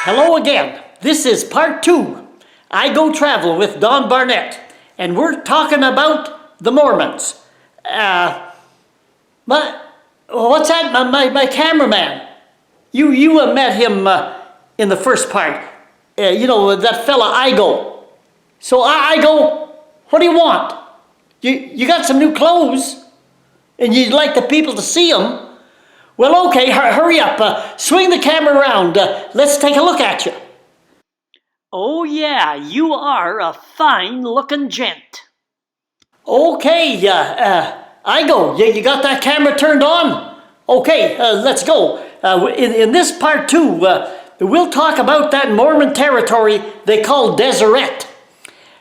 Hello again. This is part 2. I go travel with Don Barnett, and we're talking about the Mormons. What's that? My cameraman. You met him in the first part. That fella Igo. So Igo, what do you want? You got some new clothes, and you'd like the people to see them. Well, okay, hurry up. Swing the camera around. Let's take a look at you. Oh, yeah, you are a fine-looking gent. Okay, Igo, you got that camera turned on? Okay, let's go. In this part 2, we'll talk about that Mormon territory they call Deseret.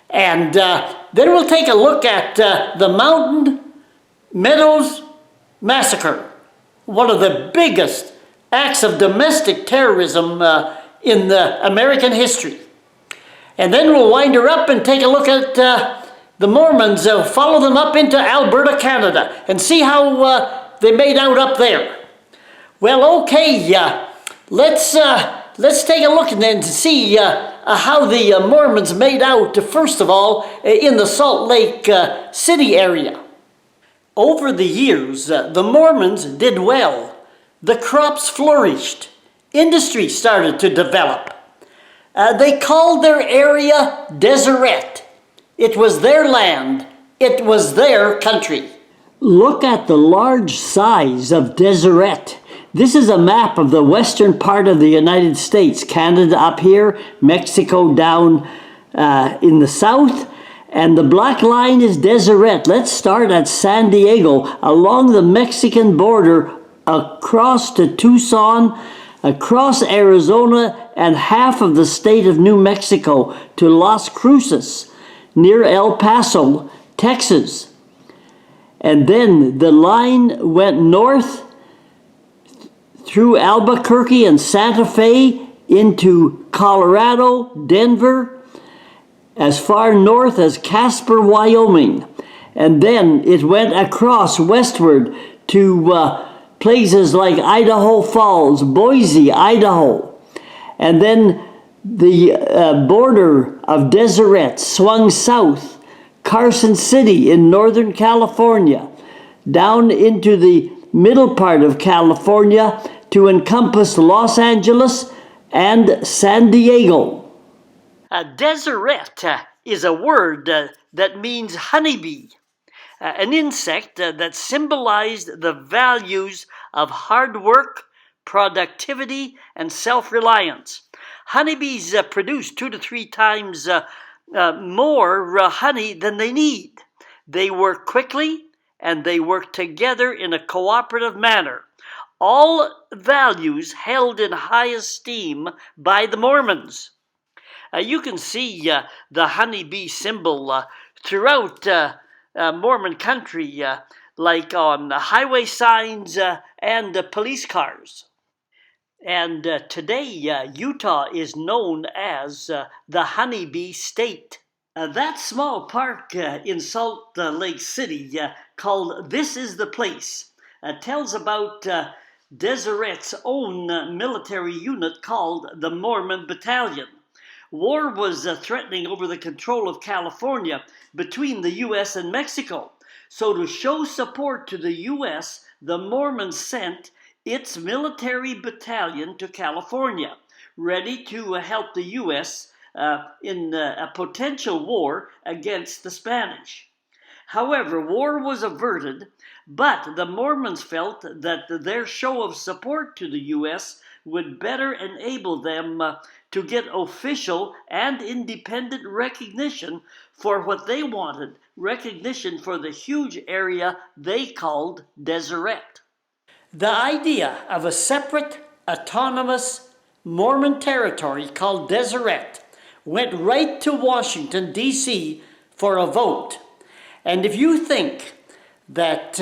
And then we'll take a look at the Mountain Meadows Massacre, one of the biggest acts of domestic terrorism in American history. And then we'll wind her up and take a look at the Mormons, follow them up into Alberta, Canada, and see how they made out up there. Well, okay, let's take a look and then see how the Mormons made out, first of all, in the Salt Lake City area. Over the years, the Mormons did well. The crops flourished. Industry started to develop. They called their area Deseret. It was their land. It was their country. Look at the large size of Deseret. This is a map of the western part of the United States. Canada up here, Mexico down in the south. And the black line is Deseret. Let's start at San Diego, along the Mexican border, across to Tucson, across Arizona, and half of the state of New Mexico to Las Cruces, near El Paso, Texas. And then the line went north through Albuquerque and Santa Fe into Colorado, Denver, as far north as Casper, Wyoming. And then it went across westward to places like Idaho Falls, Boise, Idaho. And then the border of Deseret swung south, Carson City in Northern California, down into the middle part of California to encompass Los Angeles and San Diego. Deseret is a word that means honeybee, an insect that symbolized the values of hard work, productivity, and self-reliance. Honeybees produce 2 to 3 times more honey than they need. They work quickly, and they work together in a cooperative manner. All values held in high esteem by the Mormons. You can see the honeybee symbol throughout Mormon country, like on highway signs and police cars. And today, Utah is known as the Honeybee State. That small park in Salt Lake City, called This Is the Place, tells about Deseret's own military unit called the Mormon Battalion. War was threatening over the control of California between the U.S. and Mexico. So to show support to the U.S., the Mormons sent its military battalion to California, ready to help the U.S. In a potential war against the Spanish. However, war was averted, but the Mormons felt that their show of support to the U.S. would better enable them to get official and independent recognition for what they wanted, recognition for the huge area they called Deseret. The idea of a separate, autonomous Mormon territory called Deseret went right to Washington, D.C. for a vote. And if you think that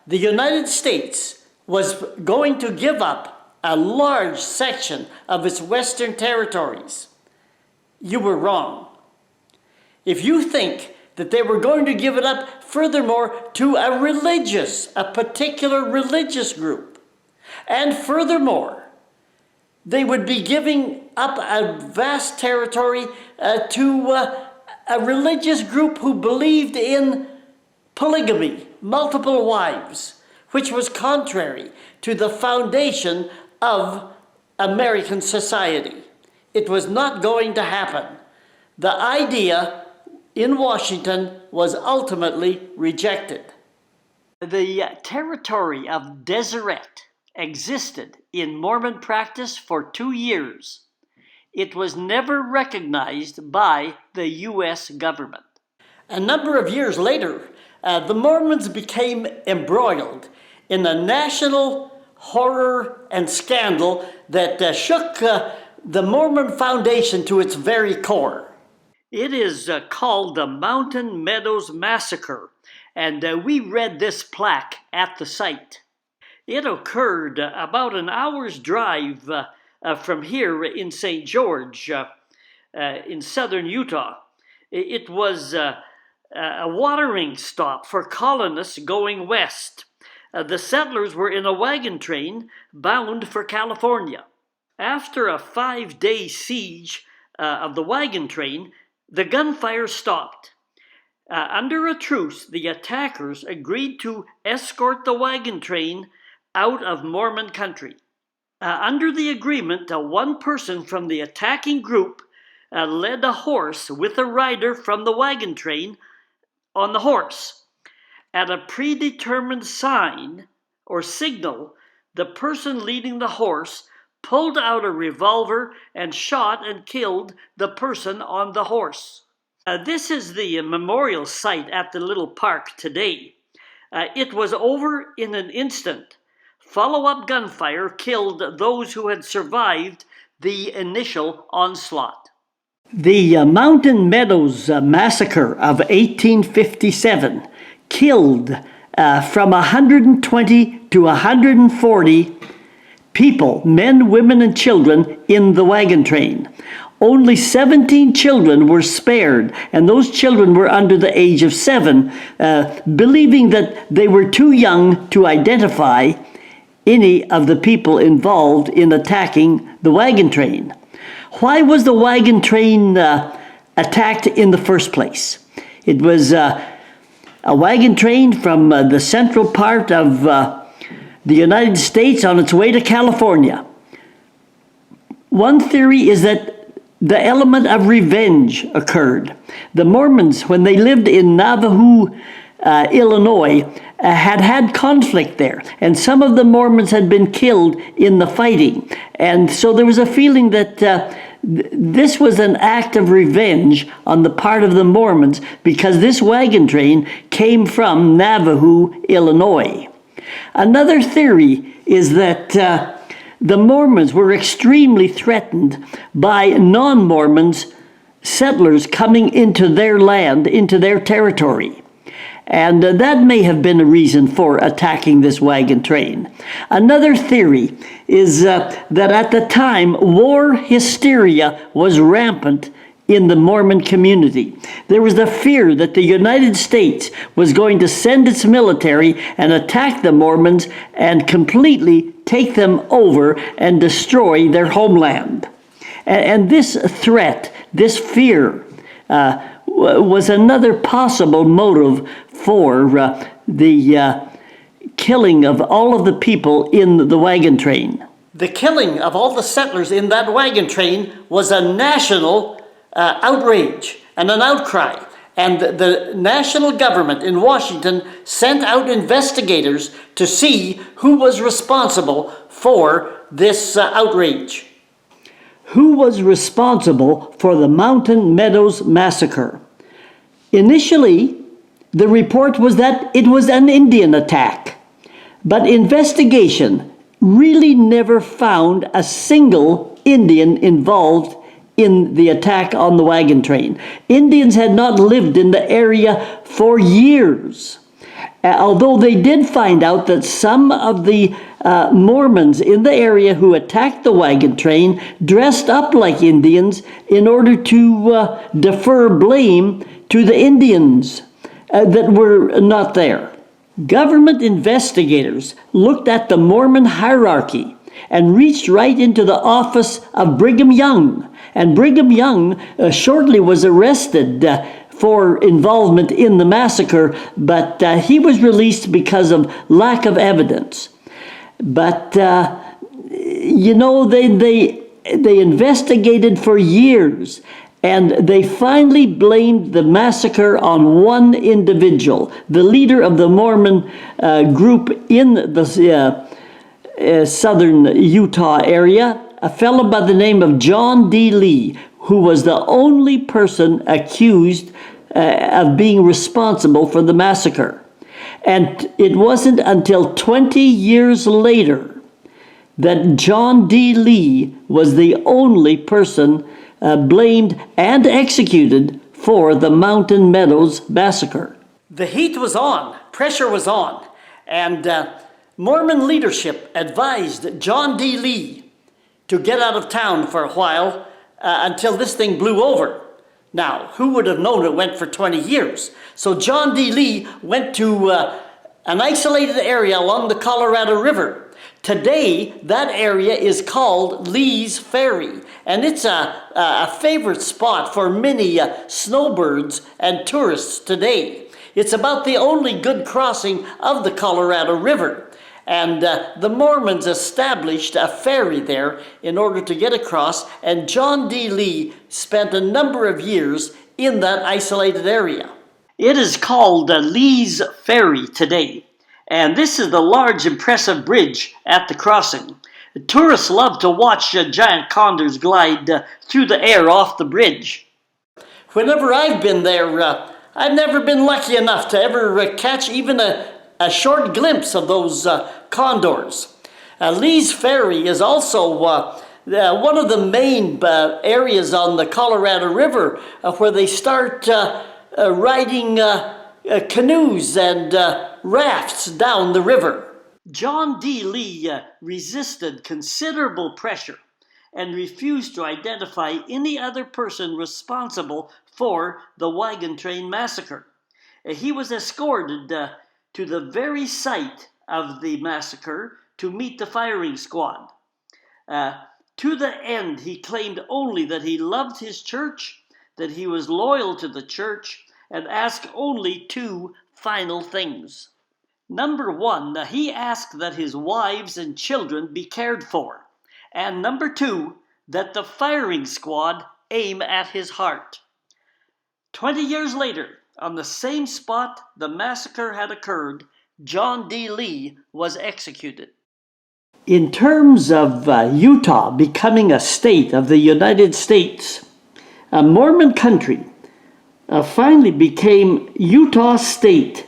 the United States was going to give up a large section of its western territories, you were wrong. If you think that they were going to give it up, furthermore, to a particular religious group, and furthermore, They would be giving up a vast territory to a religious group who believed in polygamy, multiple wives, which was contrary to the foundation of American society. It was not going to happen. The idea in Washington was ultimately rejected. The territory of Deseret existed in Mormon practice for 2 years. It was never recognized by the U.S. government. A number of years later, the Mormons became embroiled in a national horror and scandal that shook the Mormon foundation to its very core. It is called the Mountain Meadows Massacre, and we read this plaque at the site. It occurred about an hour's drive from here in St. George, in southern Utah. It was a watering stop for colonists going west. The settlers were in a wagon train bound for California. After a 5-day siege of the wagon train, the gunfire stopped. Under a truce, the attackers agreed to escort the wagon train out of Mormon country. Under the agreement, one person from the attacking group led a horse with a rider from the wagon train on the horse. At a predetermined sign or signal, the person leading the horse pulled out a revolver and shot and killed the person on the horse. This is the memorial site at the little park today. It was over in an instant. Follow-up gunfire killed those who had survived the initial onslaught. The Mountain Meadows Massacre of 1857 killed from 120 to 140 people, men, women, and children, in the wagon train. Only 17 children were spared, and those children were under the age of 7, believing that they were too young to identify any of the people involved in attacking the wagon train. Why was the wagon train attacked in the first place? It was a wagon train from the central part of the United States on its way to California. One theory is that the element of revenge occurred. The Mormons, when they lived in Navajo, Illinois, had conflict there, and some of the Mormons had been killed in the fighting. And so there was a feeling that this was an act of revenge on the part of the Mormons, because this wagon train came from Navajo, Illinois. Another theory is that the Mormons were extremely threatened by non-Mormons, settlers coming into their land, into their territory. And that may have been a reason for attacking this wagon train. Another theory is that at the time, war hysteria was rampant in the Mormon community. There was the fear that the United States was going to send its military and attack the Mormons and completely take them over and destroy their homeland. And this threat, this fear, was another possible motive for the killing of all of the people in the wagon train. The killing of all the settlers in that wagon train was a national outrage and an outcry. And the national government in Washington sent out investigators to see who was responsible for this outrage. Who was responsible for the Mountain Meadows Massacre? Initially, the report was that it was an Indian attack, but investigation really never found a single Indian involved in the attack on the wagon train. Indians had not lived in the area for years. Although they did find out that some of the Mormons in the area who attacked the wagon train dressed up like Indians in order to defer blame to the Indians that were not there. Government investigators looked at the Mormon hierarchy and reached right into the office of Brigham Young. And Brigham Young shortly was arrested for involvement in the massacre, but he was released because of lack of evidence. But they investigated for years, and they finally blamed the massacre on one individual, the leader of the Mormon group in the southern Utah area, a fellow by the name of John D. Lee, who was the only person accused of being responsible for the massacre. And it wasn't until 20 years later that John D. Lee was the only person blamed and executed for the Mountain Meadows Massacre. The heat was on, pressure was on, and Mormon leadership advised John D. Lee to get out of town for a while until this thing blew over. Now, who would have known it went for 20 years? So John D. Lee went to an isolated area along the Colorado River. Today, that area is called Lee's Ferry, and it's a favorite spot for many snowbirds and tourists today. It's about the only good crossing of the Colorado River, and the Mormons established a ferry there in order to get across, and John D. Lee spent a number of years in that isolated area. It is called Lee's Ferry today. And this is the large, impressive bridge at the crossing. Tourists love to watch giant condors glide through the air off the bridge. Whenever I've been there, I've never been lucky enough to ever catch even a short glimpse of those condors. Lee's Ferry is also one of the main areas on the Colorado River where they start riding canoes and rafts down the river. John D. Lee resisted considerable pressure and refused to identify any other person responsible for the wagon train massacre. He was escorted to the very site of the massacre to meet the firing squad. To the end, he claimed only that he loved his church, that he was loyal to the church, and asked only two final things. Number one, he asked that his wives and children be cared for. And number two, that the firing squad aim at his heart. 20 years later, on the same spot the massacre had occurred, John D. Lee was executed. In terms of Utah becoming a state of the United States, a Mormon country finally became Utah State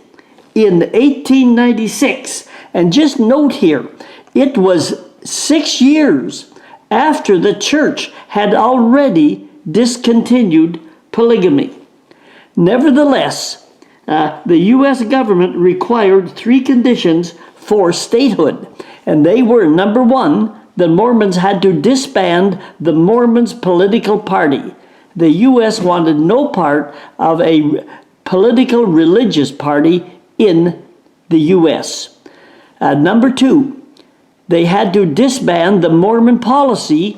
in 1896. And just note here, it was 6 years after the church had already discontinued polygamy. Nevertheless, the U.S. government required 3 conditions for statehood. And they were, number one, the Mormons had to disband the Mormons political party. The U.S. wanted no part of a political religious party in the U.S. Number two, they had to disband the Mormon policy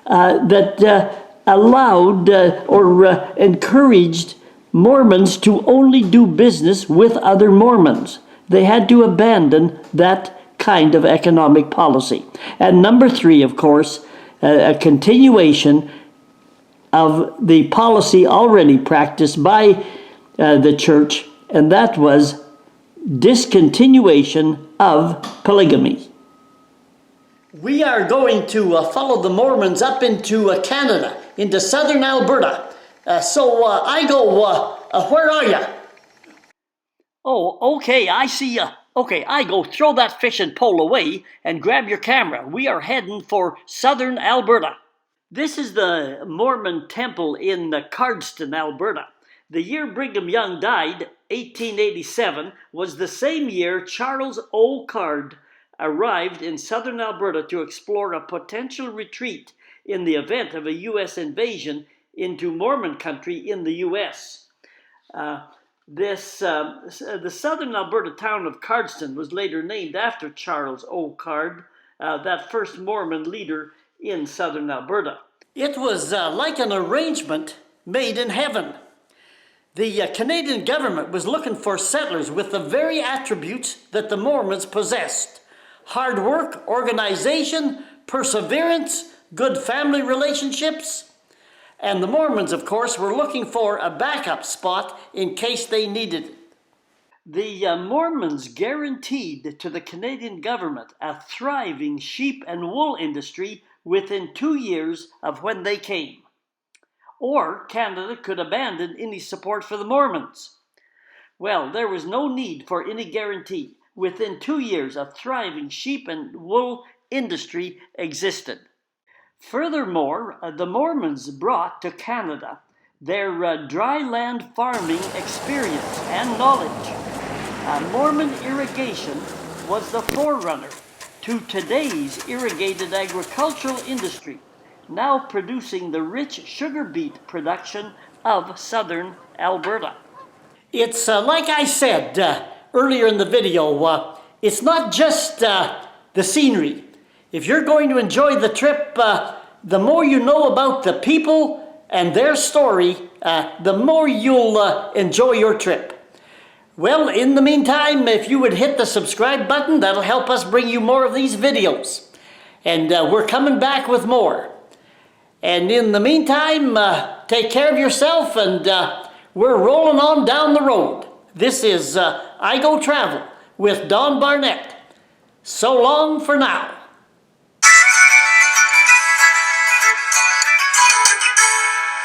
that allowed or encouraged Mormons to only do business with other Mormons. They had to abandon that kind of economic policy. And number three, of course, a continuation of the policy already practiced by the church, and that was discontinuation of polygamy. We are going to follow the Mormons up into Canada, into southern Alberta. So I go, where are you? Oh, okay, I see you. Okay, I go, throw that fishing pole away and grab your camera. We are heading for southern Alberta. This is the Mormon temple in Cardston, Alberta. The year Brigham Young died, 1887, was the same year Charles O. Card arrived in southern Alberta to explore a potential retreat in the event of a U.S. invasion into Mormon country in the U.S. The southern Alberta town of Cardston was later named after Charles O. Card, that first Mormon leader in southern Alberta. It was like an arrangement made in heaven. The Canadian government was looking for settlers with the very attributes that the Mormons possessed: hard work, organization, perseverance, good family relationships. And the Mormons, of course, were looking for a backup spot in case they needed it. The Mormons guaranteed to the Canadian government a thriving sheep and wool industry within 2 years of when they came. Or Canada could abandon any support for the Mormons. Well, there was no need for any guarantee. Within 2 years, a thriving sheep and wool industry existed. Furthermore, the Mormons brought to Canada their dry land farming experience and knowledge. Mormon irrigation was the forerunner to today's irrigated agricultural industry, now producing the rich sugar beet production of southern Alberta. It's like I said earlier in the video, it's not just the scenery. If you're going to enjoy the trip, the more you know about the people and their story, the more you'll enjoy your trip. Well, in the meantime, if you would hit the subscribe button, that'll help us bring you more of these videos. And we're coming back with more. And in the meantime, take care of yourself, and we're rolling on down the road. This is I Go Travel with Don Barnett. So long for now.